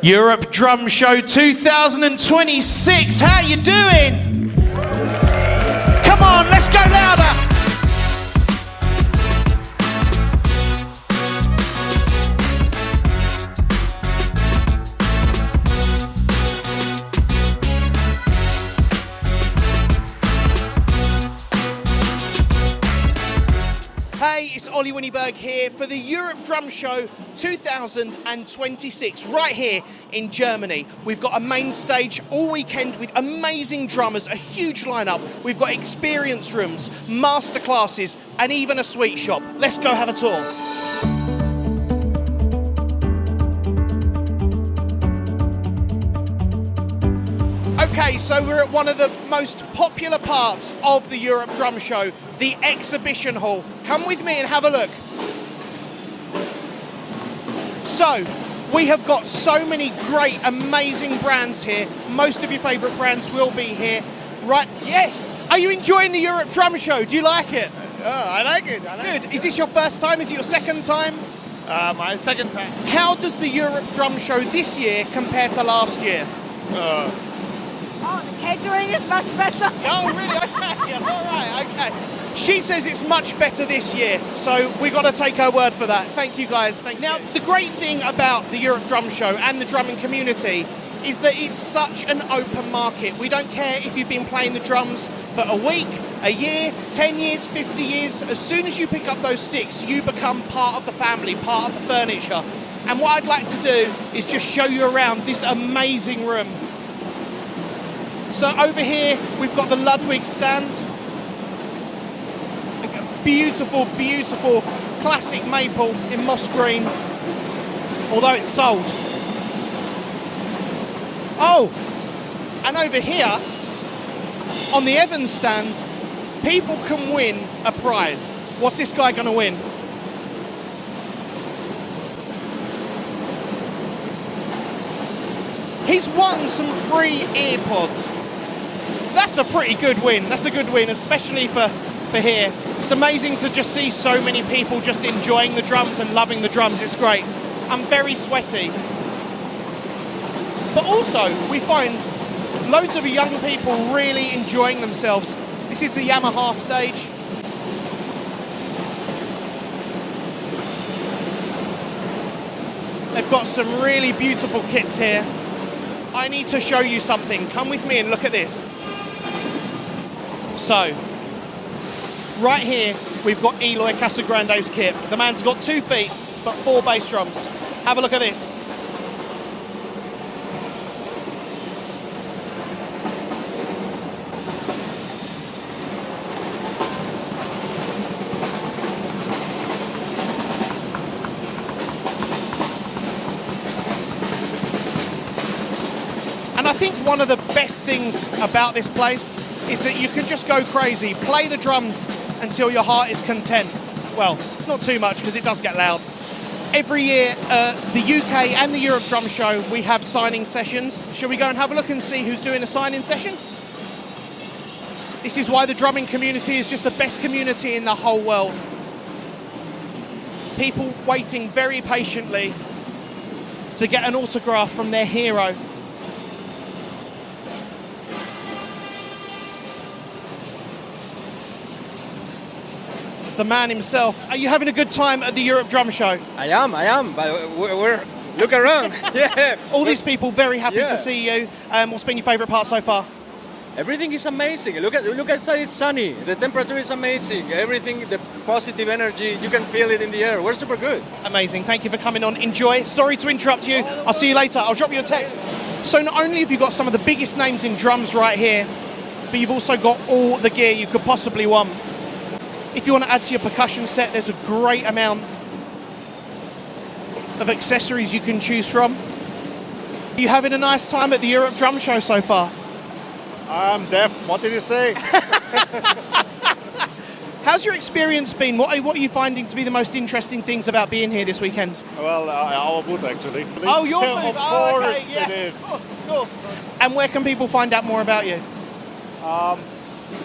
Europe Drum Show 2026. How you doing? Come on, let's go louder. Hey, it's Ollie Winnieberg here for the Europe Drum Show 2026, right here in Germany. We've got a main stage all weekend with amazing drummers, a huge lineup. We've got experience rooms, masterclasses, and even a sweet shop. Let's go have a tour. Okay, so we're at one of the most popular parts of the Europe Drum Show, the exhibition hall. Come with me and have a look. So, we have got so many great, amazing brands here. Most of your favourite brands will be here. Right, yes. Are you enjoying the Europe Drum Show? Do you like it? I like it. Good. Is this your first time? Is it your second time? My second time. How does the Europe Drum Show this year compare to last year? Oh, the catering is much better. Oh, really? Okay. Yeah, all right. Okay. She says it's much better this year, so we've got to take her word for that. Thank you, guys. Thank you. Now, the great thing about the Europe Drum Show and the drumming community is that it's such an open market. We don't care if you've been playing the drums for a week, a year, 10 years, 50 years. As soon as you pick up those sticks, you become part of the family, part of the furniture. And what I'd like to do is just show you around this amazing room. So over here, we've got the Ludwig stand. Beautiful, beautiful classic maple in moss green, although it's sold. Oh, and over here, on the Evans stand, people can win a prize. What's this guy gonna win? He's won some free earpods. That's a pretty good win. That's a good win, especially for here. It's amazing to just see so many people just enjoying the drums and loving the drums. It's great. I'm very sweaty. But also, we find loads of young people really enjoying themselves. This is the Yamaha stage. They've got some really beautiful kits here. I need to show you something. Come with me and look at this. So, right here, we've got Eloy Casagrande's kit. The man's got 2 feet, but 4 bass drums. Have a look at this. And I think one of the best things about this place is that you can just go crazy, play the drums until your heart is content. Well, not too much because it does get loud. Every year, the UK and the Europe Drum Show, we have signing sessions. Shall we go and have a look and see who's doing a signing session? This is why the drumming community is just the best community in the whole world. People waiting very patiently to get an autograph from their hero. The man himself. Are you having a good time at the Europe Drum Show? I am, but we're look around. Yeah. All these people very happy Yeah. to see you. What's been your favourite part so far? Everything is amazing. Look outside, it's sunny. The temperature is amazing. Everything, the positive energy, you can feel it in the air. We're super good. Amazing. Thank you for coming on. Enjoy. Sorry to interrupt you. I'll see you later. I'll drop you a text. So not only have you got some of the biggest names in drums right here, but you've also got all the gear you could possibly want. If you want to add to your percussion set, there's a great amount of accessories you can choose from. Are you having a nice time at the Europe Drum Show so far? I'm deaf. What did you say? How's your experience been? What are you finding to be the most interesting things about being here this weekend? Well, our booth actually. Oh, your booth? Of Oh, okay, course yeah. it is. Of course. And where can people find out more about you?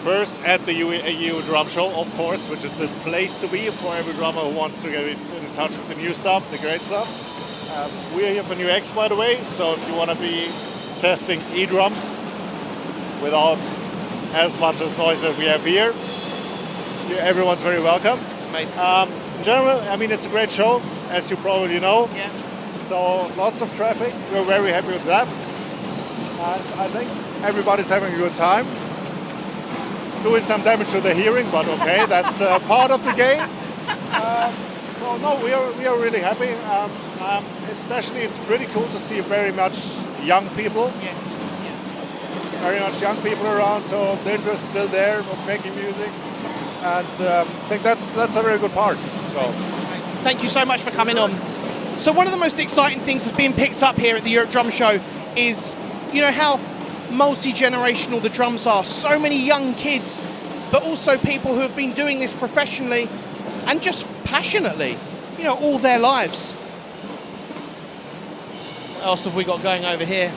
First at the EU Drum Show, of course, which is the place to be for every drummer who wants to get in touch with the new stuff, the great stuff. We're here for New X, by the way, so if you want to be testing e-drums without as much as noise that we have here, everyone's very welcome. Amazing. In general, I mean, it's a great show, as you probably know. Yeah. So lots of traffic. We're very happy with that. And I think everybody's having a good time. Doing some damage to the hearing, but okay, that's part of the game. So no, we are really happy. Especially, it's pretty cool to see very much young people. Yes. Very much young people around, so the interest is still there of making music. And I think that's a very good part. So Thank you so much for coming on. So one of the most exciting things that's being picked up here at the Europe Drum Show is, you know, how multi-generational the drums are. So many young kids, but also people who have been doing this professionally and just passionately, you know, all their lives. What else have we got going over here?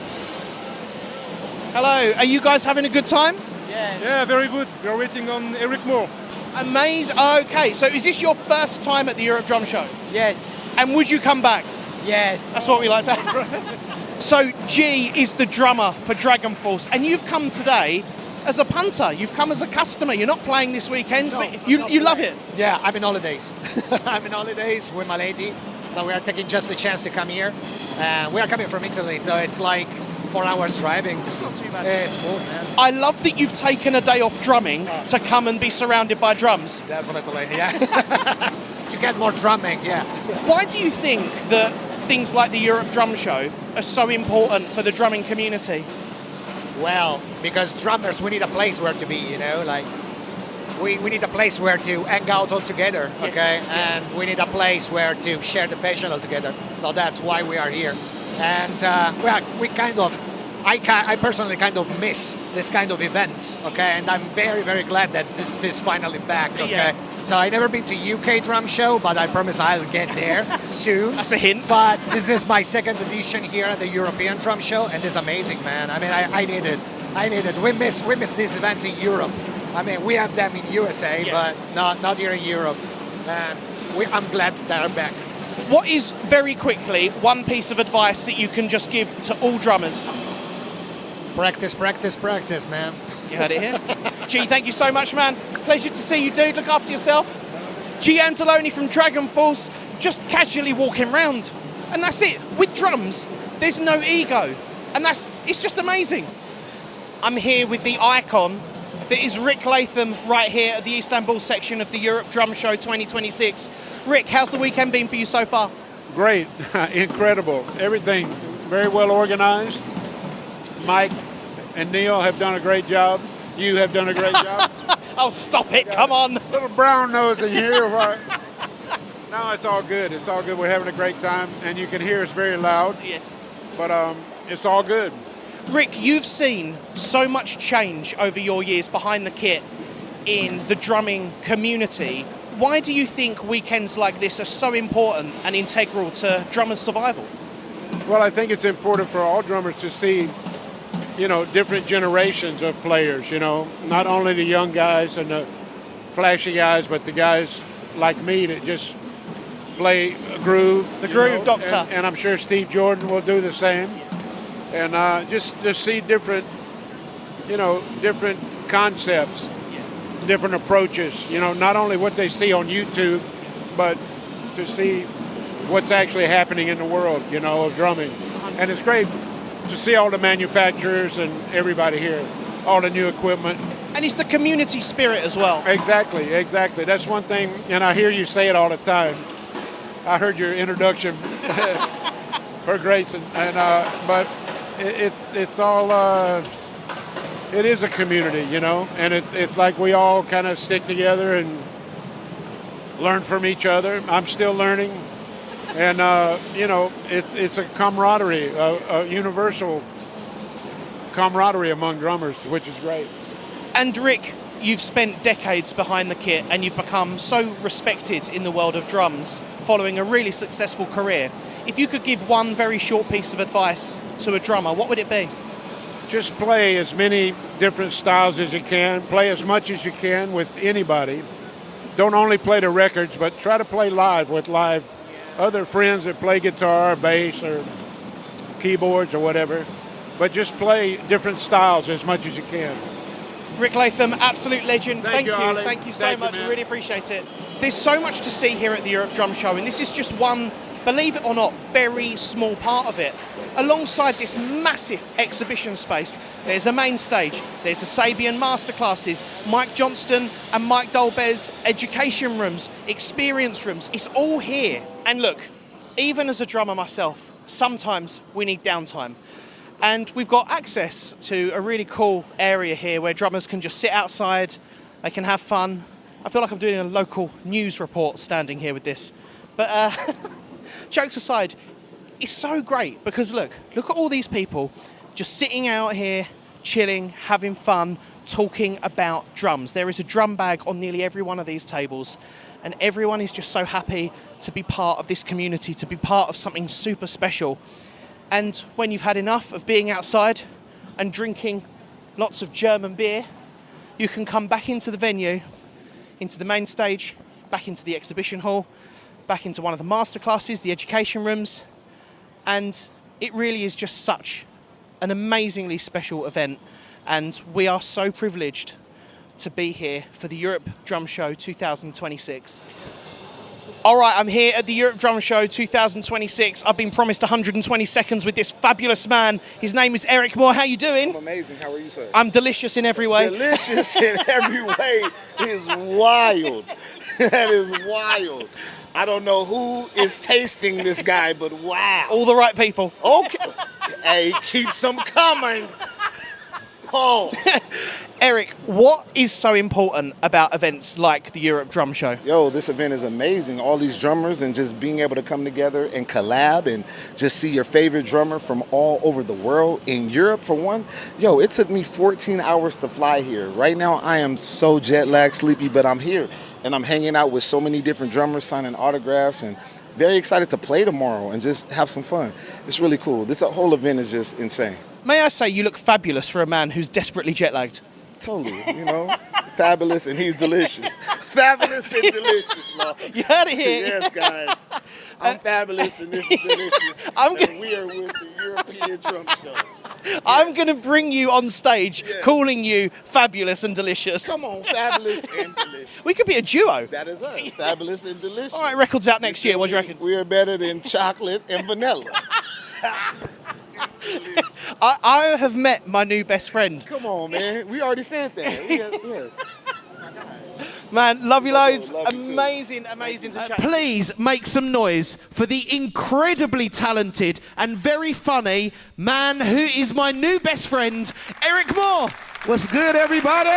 Hello, are you guys having a good time? Yeah, very good. We're waiting on Eric Moore. Amazing. Okay, so is this your first time at the Europe Drum Show? Yes. And would you come back? Yes. That's what we like to have. So Gee is the drummer for Dragonforce, and you've come today as a punter. You've come as a customer. You're not playing this weekend, but you love it. Yeah, I'm in holidays. I'm in holidays with my lady, so we are taking just the chance to come here. We are coming from Italy, so it's like 4 hours driving. It's not too bad. Yeah, it's cool, man. I love that you've taken a day off drumming to come and be surrounded by drums. Definitely, yeah. To get more drumming, yeah. Why do you think that things like the Europe Drum Show are so important for the drumming community? Well, because drummers, we need a place where to be, you know, like we need a place where to hang out all together, okay? And we need a place where to share the passion all together. So that's why we are here. And we kind of, I personally kind of miss this kind of events, okay? And I'm very, very glad that this is finally back, okay? Yeah. So I've never been to UK drum show, but I promise I'll get there soon. That's a hint. But this is my second edition here at the European drum show, and it's amazing, man. I mean, I need it. I need it. We miss these events in Europe. I mean, we have them in USA, but not here in Europe. And I'm glad that they're back. What is, very quickly, one piece of advice that you can just give to all drummers? Practice, practice, practice, man. You heard it here. Gee, thank you so much, man. Pleasure to see you, dude. Look after yourself. Gee Anzalone from Dragonforce, just casually walking round. And that's it. With drums, there's no ego. And it's just amazing. I'm here with the icon that is Rick Latham right here at the Istanbul section of the Europe Drum Show 2026. Rick, how's the weekend been for you so far? Great, incredible. Everything very well organized. Mike and Neil have done a great job. You have done a great job. Oh, stop it, come on. Little brown nose in here. No, it's all good. It's all good. We're having a great time, and you can hear us very loud. Yes. But it's all good. Rick, you've seen so much change over your years behind the kit in the drumming community. Why do you think weekends like this are so important and integral to drummers' survival? Well, I think it's important for all drummers to see, you know, different generations of players, you know, not only the young guys and the flashy guys, but the guys like me that just play a groove. The groove doctor. And I'm sure Steve Jordan will do the same. And just see different, you know, different concepts, different approaches, you know, not only what they see on YouTube, but to see what's actually happening in the world, you know, of drumming. And it's great to see all the manufacturers and everybody here, all the new equipment. And it's the community spirit as well. Exactly, exactly. That's one thing, and I hear you say it all the time. I heard your introduction for Grayson, and but it's all it is a community, you know, and it's like we all kind of stick together and learn from each other. I'm still learning, and you know, it's a camaraderie, a universal camaraderie among drummers, which is great. And Rick, you've spent decades behind the kit and you've become so respected in the world of drums following a really successful career. If you could give one very short piece of advice to a drummer, what would it be? Just play as many different styles as you can. Play as much as you can with anybody. Don't only play the records, but try to play live with live other friends that play guitar, bass, or keyboards or whatever. But just play different styles as much as you can. Rick Latham, absolute legend. Thank you. Ollie. Thank you so Thank you, much. I man. really appreciate it. There's so much to see here at the Europe Drum Show, and this is just one, believe it or not, very small part of it. Alongside this massive exhibition space, there's a main stage, there's the Sabian Masterclasses, Mike Johnston and Mike Dolbear's education rooms, experience rooms. It's all here. And look, even as a drummer myself, sometimes we need downtime. And we've got access to a really cool area here where drummers can just sit outside, they can have fun. I feel like I'm doing a local news report standing here with this. But jokes aside, it's so great because look at all these people just sitting out here, chilling, having fun, talking about drums. There is a drum bag on nearly every one of these tables, and everyone is just so happy to be part of this community, to be part of something super special. And when you've had enough of being outside and drinking lots of German beer, you can come back into the venue, into the main stage, back into the exhibition hall, back into one of the masterclasses, the education rooms, and it really is just such an amazingly special event. And we are so privileged to be here for the Europe Drum Show 2026. All right, I'm here at the Europe Drum Show 2026. I've been promised 120 seconds with this fabulous man. His name is Eric Moore. How you doing? I'm amazing. How are you, sir? I'm delicious in every way. Delicious in every way is wild. That is wild. I don't know who is tasting this guy, but wow. All the right people. Okay. Hey, keep some coming. Oh. Eric, what is so important about events like the Europe Drum Show? Yo, this event is amazing. All these drummers and just being able to come together and collab and just see your favorite drummer from all over the world. In Europe, for one, yo, it took me 14 hours to fly here. Right now, I am so jet lagged, sleepy, but I'm here. And I'm hanging out with so many different drummers, signing autographs, and very excited to play tomorrow and just have some fun. It's really cool. This whole event is just insane. May I say you look fabulous for a man who's desperately jet-lagged? Totally, you know, fabulous and he's delicious. Fabulous and delicious, Lord. You heard it here. Yes, guys. I'm fabulous and this is delicious. And we are with the European Drum Show. Yes. I'm going to bring you on stage calling you fabulous and delicious. Come on, fabulous and delicious. We could be a duo. That is us, fabulous and delicious. All right, record's out next year. What do you reckon? We are better than chocolate and vanilla. I have met my new best friend. Come on, man. We already said that. Yes. Man, love you loads. Love you too. Amazing to chat. Please make some noise for the incredibly talented and very funny man who is my new best friend, Eric Moore. What's good, everybody?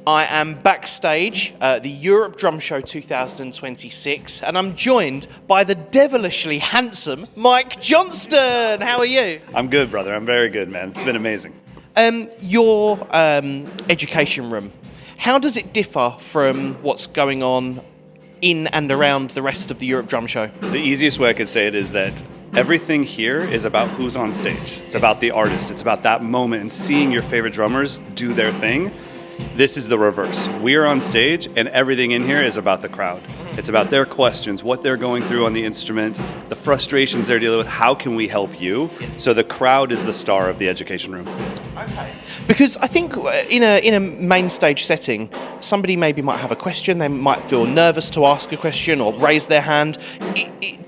I am backstage at the Europe Drum Show 2026, and I'm joined by the devilishly handsome Mike Johnston. How are you? I'm good, brother. I'm very good, man. It's been amazing. Your education room, how does it differ from what's going on in and around the rest of the Europe Drum Show? The easiest way I could say it is that everything here is about who's on stage. It's about the artist. It's about that moment and seeing your favorite drummers do their thing. This is the reverse. We are on stage, and everything in here is about the crowd. It's about their questions, what they're going through on the instrument, the frustrations they're dealing with. How can we help you? So the crowd is the star of the education room. Okay. Because I think in a main stage setting, somebody maybe might have a question. They might feel nervous to ask a question or raise their hand.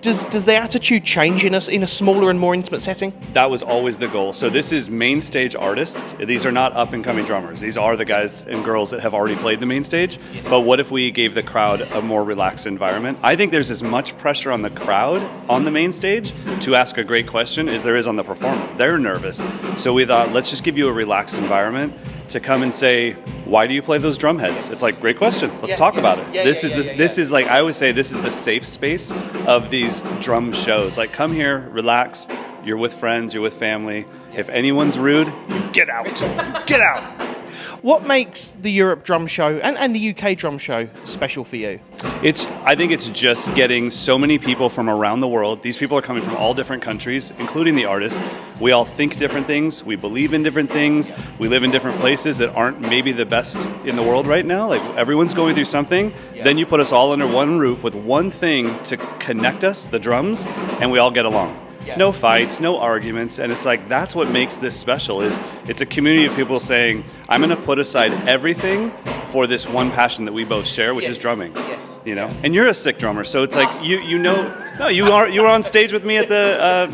Does the attitude change in a smaller and more intimate setting? That was always the goal. So this is main stage artists. These are not up-and-coming drummers. These are the guys and girls that have already played the main stage. But what if we gave the crowd a more relaxed environment? I think there's as much pressure on the crowd on the main stage to ask a great question as there is on the performer. They're nervous. So we thought, let's just give you a relaxed environment to come and say, why do you play those drum heads? It's like, great question. Let's talk about it. This is like, I always say, this is the safe space of these drum shows. Like, come here, relax. You're with friends, you're with family. If anyone's rude, you get out. Get out. What makes the Europe Drum Show and the UK Drum Show special for you? I think it's just getting so many people from around the world. These people are coming from all different countries, including the artists. We all think different things. We believe in different things. We live in different places that aren't maybe the best in the world right now. Like everyone's going through something. Yeah. Then you put us all under one roof with one thing to connect us, the drums, and we all get along. Yeah. No fights, no arguments, and it's like that's what makes this special. Is it's a community of people saying, "I'm going to put aside everything for this one passion that we both share, which is drumming." Yes. You know, and you're a sick drummer, so it's like you were on stage with me at the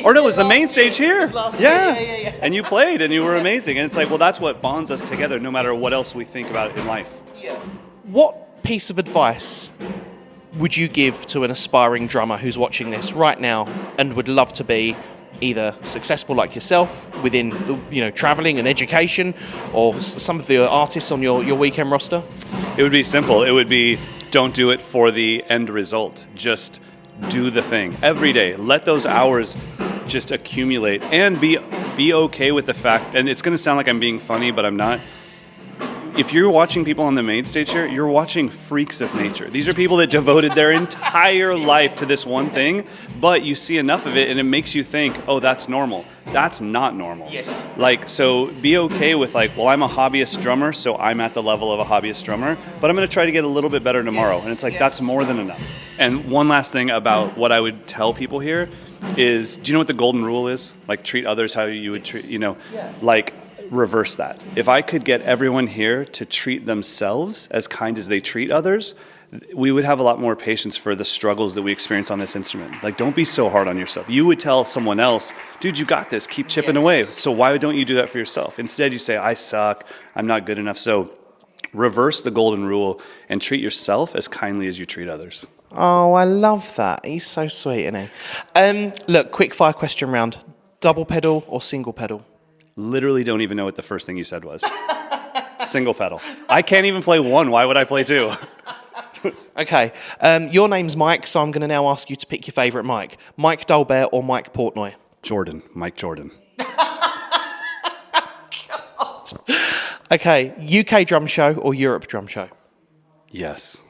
or no, it was the main stage here. Yeah, and you played, and you were amazing, and it's like, well, that's what bonds us together, no matter what else we think about in life. Yeah. What piece of advice would you give to an aspiring drummer who's watching this right now and would love to be either successful like yourself within the, traveling and education, or some of the artists on your weekend roster? It would be simple. It would be, don't do it for the end result. Just do the thing every day. Let those hours just accumulate and be okay with the fact, and it's going to sound like I'm being funny, but I'm not. If you're watching people on the main stage here, you're watching freaks of nature. These are people that devoted their entire life to this one thing, but you see enough of it and it makes you think, oh, that's normal. That's not normal. Yes. Like, so be okay with well, I'm a hobbyist drummer, so I'm at the level of a hobbyist drummer, but I'm going to try to get a little bit better tomorrow. Yes. And it's like, that's more than enough. And one last thing about what I would tell people here is, do you know what the golden rule is? Like, treat others how you would treat, reverse that. If I could get everyone here to treat themselves as kind as they treat others, we would have a lot more patience for the struggles that we experience on this instrument. Like, don't be so hard on yourself. You would tell someone else, dude, you got this, keep chipping away. So why don't you do that for yourself? Instead, you say, I suck, I'm not good enough. So reverse the golden rule and treat yourself as kindly as you treat others. Oh, I love that. He's so sweet, isn't he? Look, quick fire question round. Double pedal or single pedal? Literally don't even know what the first thing you said was. Single pedal. I can't even play one. Why would I play two? Okay. Your name's Mike, so I'm going to now ask you to pick your favourite Mike. Mike Dolbear or Mike Portnoy? Jordan. Mike Jordan. Okay. UK Drum Show or Europe Drum Show? Yes.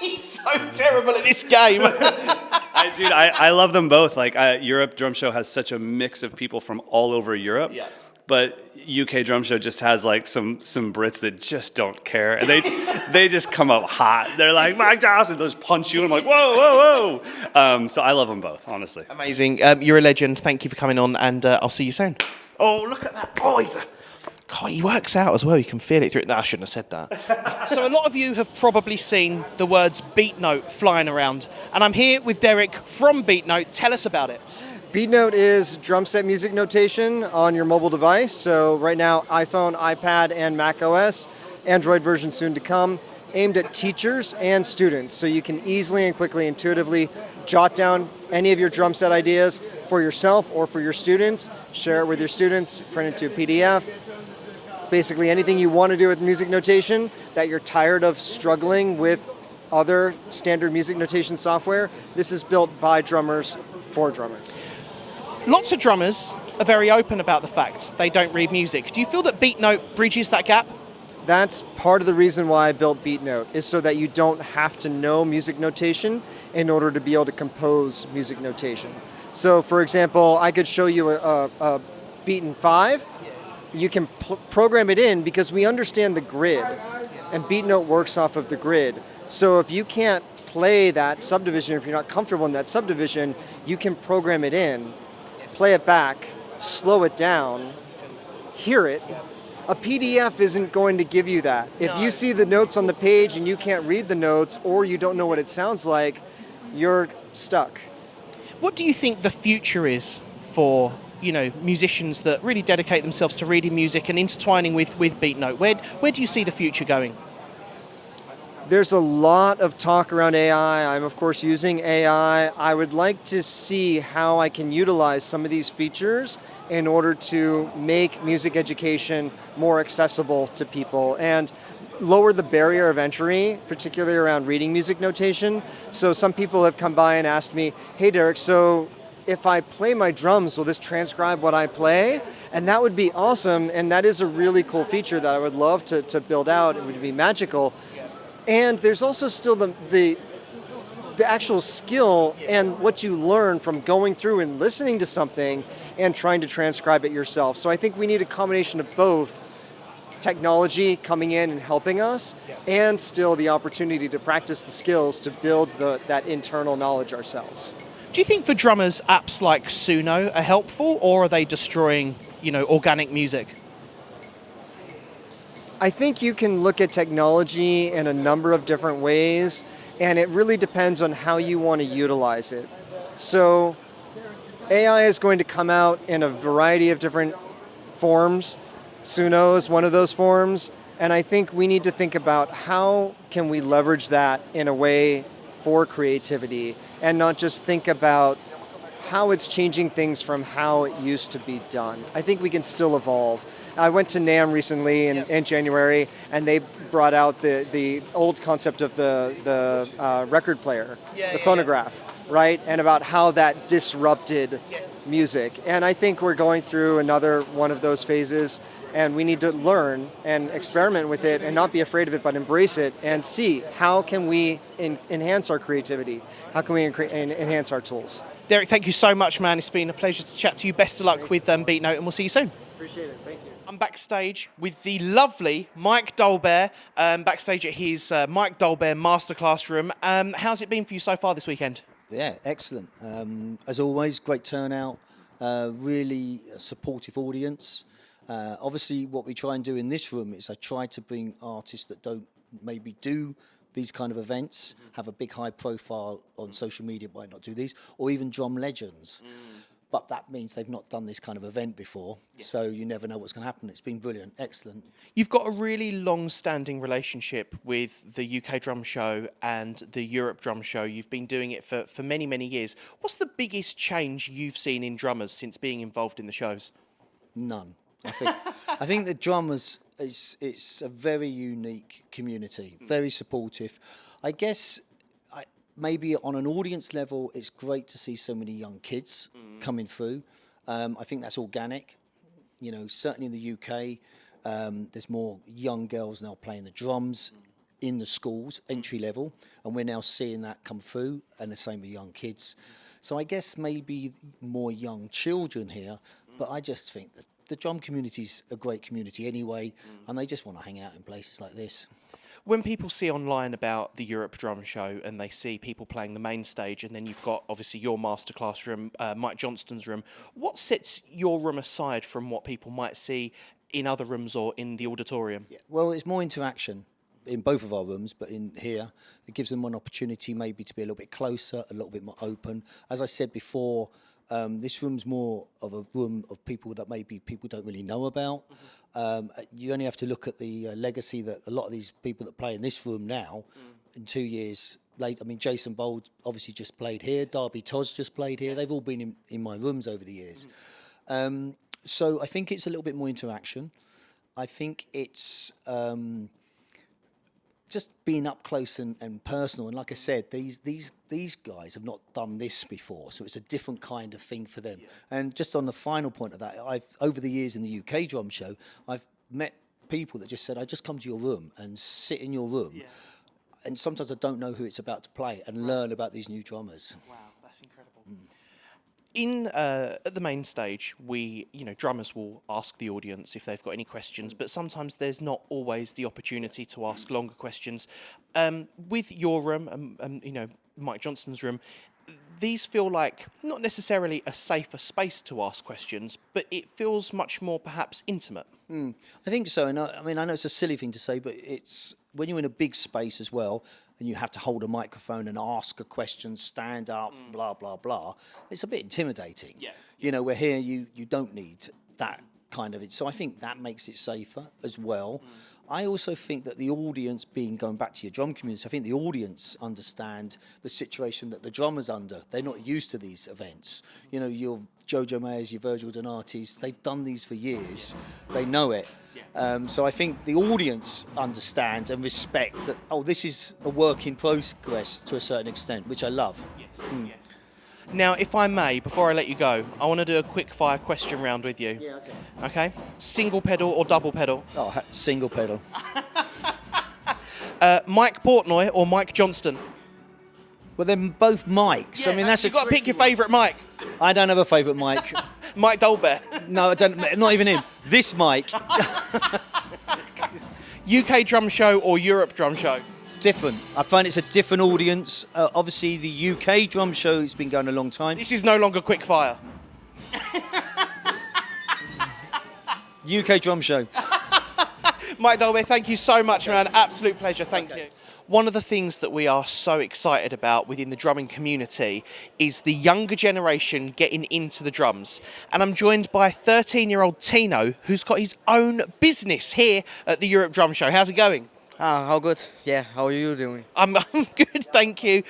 He's so terrible at this game. I love them both. Like, Europe Drum Show has such a mix of people from all over Europe. Yeah. But UK Drum Show just has like some Brits that just don't care, and they just come up hot. They're like, Mike Johnston, they'll just punch you, and I'm like, whoa, whoa, whoa. So I love them both, honestly. Amazing. You're a legend. Thank you for coming on, and I'll see you soon. Oh, look at that. Oh, he works out as well. You can feel it through it. No, I shouldn't have said that. So a lot of you have probably seen the words Beat Note flying around, and I'm here with Derek from Beat Note. Tell us about it. Beat Note is drum set music notation on your mobile device. So right now, iPhone, iPad, and Mac OS, Android version soon to come, aimed at teachers and students. So you can easily and quickly, intuitively jot down any of your drum set ideas for yourself or for your students, share it with your students, print it to a PDF. Basically anything you want to do with music notation that you're tired of struggling with other standard music notation software, this is built by drummers for drummers. Lots of drummers are very open about the fact they don't read music. Do you feel that Beat Note bridges that gap? That's part of the reason why I built Beat Note, is so that you don't have to know music notation in order to be able to compose music notation. So for example, I could show you a beat in 5. You can program it in because we understand the grid, and Beat Note works off of the grid. So if you can't play that subdivision, if you're not comfortable in that subdivision, you can program it in, play it back, slow it down, hear it. A PDF isn't going to give you that. If you see the notes on the page and you can't read the notes, or you don't know what it sounds like, you're stuck. What do you think the future is for musicians that really dedicate themselves to reading music and intertwining with Beat Note? Where do you see the future going? There's a lot of talk around AI. I'm of course using AI. I would like to see how I can utilize some of these features in order to make music education more accessible to people and lower the barrier of entry, particularly around reading music notation. So some people have come by and asked me, hey Derek, so if I play my drums, will this transcribe what I play? And that would be awesome. And that is a really cool feature that I would love to build out. It would be magical. And there's also still the actual skill and what you learn from going through and listening to something and trying to transcribe it yourself. So I think we need a combination of both technology coming in and helping us, and still the opportunity to practice the skills to build that internal knowledge ourselves. Do you think for drummers, apps like Suno are helpful, or are they destroying, organic music? I think you can look at technology in a number of different ways, and it really depends on how you want to utilize it. So AI is going to come out in a variety of different forms. Suno is one of those forms, and I think we need to think about how can we leverage that in a way for creativity, and not just think about how it's changing things from how it used to be done. I think we can still evolve. I went to NAMM recently in January, and they brought out the old concept of the record player, the phonograph, right? And about how that disrupted music. And I think we're going through another one of those phases, and we need to learn and experiment with it and not be afraid of it, but embrace it and see how can we enhance our creativity? How can we enhance our tools? Derek, thank you so much, man. It's been a pleasure to chat to you. Best of luck with Beat Note, and we'll see you soon. Appreciate it. Thank you. I'm backstage with the lovely Mike Dolbear, backstage at his Mike Dolbear Masterclass room. How's it been for you so far this weekend? Yeah, excellent. As always, great turnout, really supportive audience. Obviously, what we try and do in this room is I try to bring artists that don't maybe do these kind of events, have a big high profile on social media, might not do these, or even drum legends. But that means they've not done this kind of event before, so you never know what's going to happen. It's been brilliant, excellent. You've got a really long-standing relationship with the UK Drum Show and the Europe Drum Show. You've been doing it for many, many years. What's the biggest change you've seen in drummers since being involved in the shows? None. I think the drummers, it's a very unique community, very supportive. I guess maybe on an audience level, it's great to see so many young kids coming through. I think that's organic. Certainly in the UK, there's more young girls now playing the drums in the schools, entry level, and we're now seeing that come through, and the same with young kids. So I guess maybe more young children here, but I just think that the drum community's a great community anyway, and they just want to hang out in places like this. When people see online about the Europe Drum Show and they see people playing the main stage, and then you've got obviously your masterclass room, Mike Johnston's room, what sets your room aside from what people might see in other rooms or in the auditorium? Yeah, well, it's more interaction in both of our rooms, but in here, it gives them an opportunity maybe to be a little bit closer, a little bit more open. As I said before, this room's more of a room of people that maybe people don't really know about. You only have to look at the legacy that a lot of these people that play in this room now, in 2 years later, I mean, Jason Bold obviously just played here, Darby Toz just played here, they've all been in my rooms over the years. So I think it's a little bit more interaction. I think it's just being up close and personal. And like I said, these guys have not done this before, so it's a different kind of thing for them. Yeah. And just on the final point of that, over the years in the UK Drum Show, I've met people that just said, I just come to your room and sit in your room. Yeah. And sometimes I don't know who it's about to play and learn about these new drummers. Wow, that's incredible. At the main stage, drummers will ask the audience if they've got any questions, but sometimes there's not always the opportunity to ask longer questions. With your room and Mike Johnston's room, these feel like not necessarily a safer space to ask questions, but it feels much more perhaps intimate. I think so. And I know it's a silly thing to say, but it's when you're in a big space as well, and you have to hold a microphone and ask a question, stand up, blah, blah, blah, it's a bit intimidating. Yeah. We're here, you don't need that kind of it. So I think that makes it safer as well. I also think that the audience, going back to your drum community, I think the audience understand the situation that the drummer's under. They're not used to these events. Your Jojo Mayers, your Virgil Donatis, they've done these for years. They know it. So I think the audience understands and respect that, this is a work in progress to a certain extent, which I love. Yes. Now, if I may, before I let you go, I want to do a quick fire question round with you. Yeah, okay. Okay? Single pedal or double pedal? Oh, single pedal. Mike Portnoy or Mike Johnston? Well, they're both Mikes. I mean, that's You've got to pick your favourite Mike. I don't have a favourite Mike. Mike Dolbear. No, I don't. Not even him. This Mike. UK drum show or Europe drum show? Different. I find it's a different audience. Obviously, the UK drum show has been going a long time. This is no longer quick fire. UK drum show. Mike Dolbear, thank you so much, man. Absolute pleasure. Thank you. One of the things that we are so excited about within the drumming community is the younger generation getting into the drums. And I'm joined by 13-year-old Tino, who's got his own business here at the Europe Drum Show. How's it going? How good? Yeah, how are you doing? I'm good, thank you.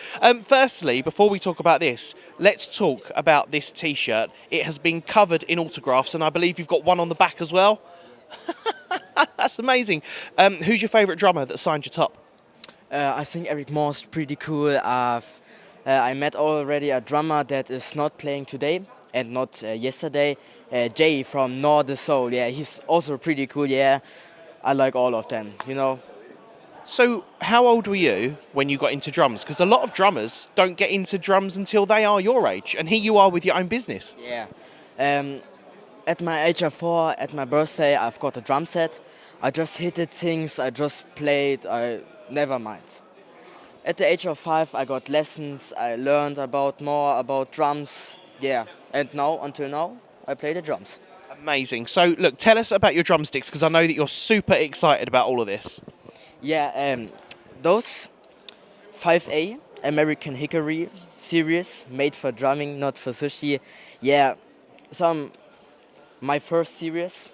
Firstly, before we talk about this, let's talk about this T-shirt. It has been covered in autographs, and I believe you've got one on the back as well. That's amazing. Who's your favourite drummer that signed your top? I think Eric Moore's pretty cool. I met already a drummer that is not playing today and not yesterday. Jay from Nord de Soul. Yeah, he's also pretty cool. Yeah, I like all of them. You know. So, how old were you when you got into drums? Because a lot of drummers don't get into drums until they are your age, and here you are with your own business. Yeah. At my age of 4, at my birthday, I've got a drum set. I just hit things. I just played. Never mind. At the age of 5, I got lessons. I learned more about drums. Yeah, and now, until now, I play the drums. Amazing. So, look, tell us about your drumsticks, because I know that you're super excited about all of this. Yeah, those 5A American Hickory series, made for drumming, not for sushi. Yeah, my first series,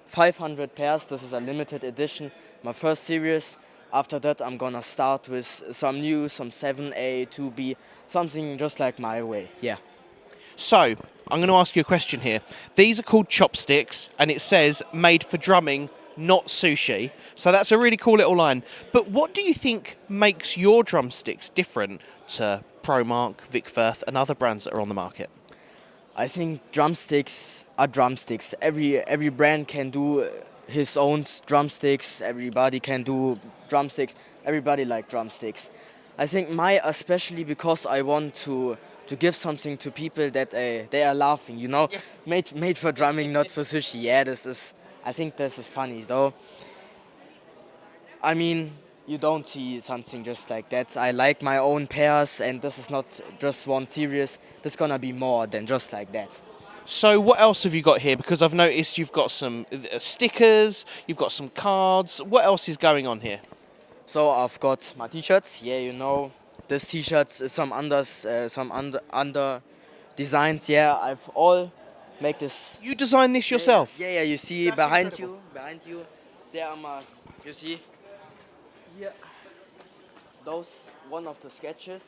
500 pairs. This is a limited edition. My first series. After that, I'm gonna start with some 7A, 2B, something just like my way, yeah. So, I'm going to ask you a question here. These are called chopsticks, and it says made for drumming, not sushi. So that's a really cool little line. But what do you think makes your drumsticks different to ProMark, Vic Firth, and other brands that are on the market? I think drumsticks are drumsticks. Every brand can do his own drumsticks. Everybody can do drumsticks. Everybody like drumsticks. I think especially because I want to give something to people that they are laughing, you know, yeah. made for drumming, not for sushi. Yeah, I think this is funny though. I mean, you don't see something just like that. I like my own pairs, and this is not just one series. There's gonna be more than just like that. So what else have you got here? Because I've noticed you've got some stickers, you've got some cards. What else is going on here? So I've got my t-shirts. Yeah, you know, this t-shirts, some under designs. Yeah, I've all make this. You designed this yourself? Yeah. You see That's behind incredible. you, there are my. You see, here, those one of the sketches.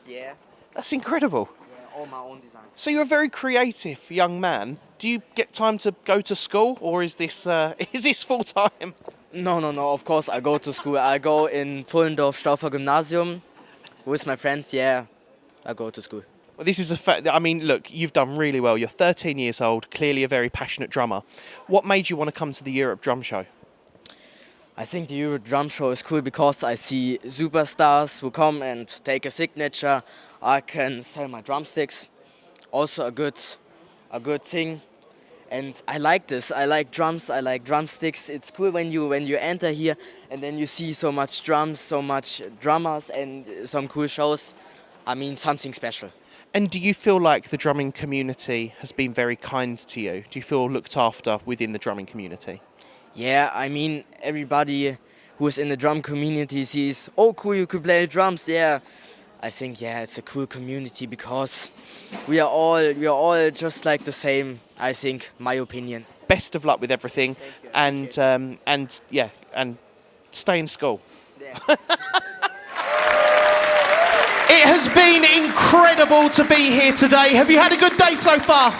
Yeah. That's incredible. Yeah, all my own designs. So you're a very creative young man. Do you get time to go to school, or is this full time? No. Of course, I go to school. I go in Pfullendorf Stauffer Gymnasium with my friends. Yeah, I go to school. Well, this is a fact. I mean, look, you've done really well. You're 13 years old, clearly a very passionate drummer. What made you want to come to the Europe Drum Show? I think the Europe Drum Show is cool because I see superstars who come and take a signature. I can sell my drumsticks. Also a good thing. And I like this. I like drums. I like drumsticks. It's cool when you enter here and then you see so much drums, so much drummers, and some cool shows. I mean, something special. And do you feel like the drumming community has been very kind to you? Do you feel looked after within the drumming community? Yeah, I mean, everybody who is in the drum community sees, oh, cool, you could play drums. Yeah, I think, yeah, it's a cool community because we are all just like the same. I think, my opinion. Best of luck with everything, and stay in school. Yeah. It has been incredible to be here today. Have you had a good day so far?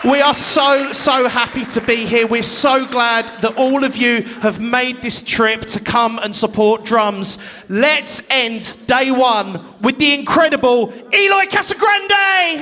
We are so happy to be here. We're so glad that all of you have made this trip to come and support drums. Let's end day one with the incredible Eloy Casagrande!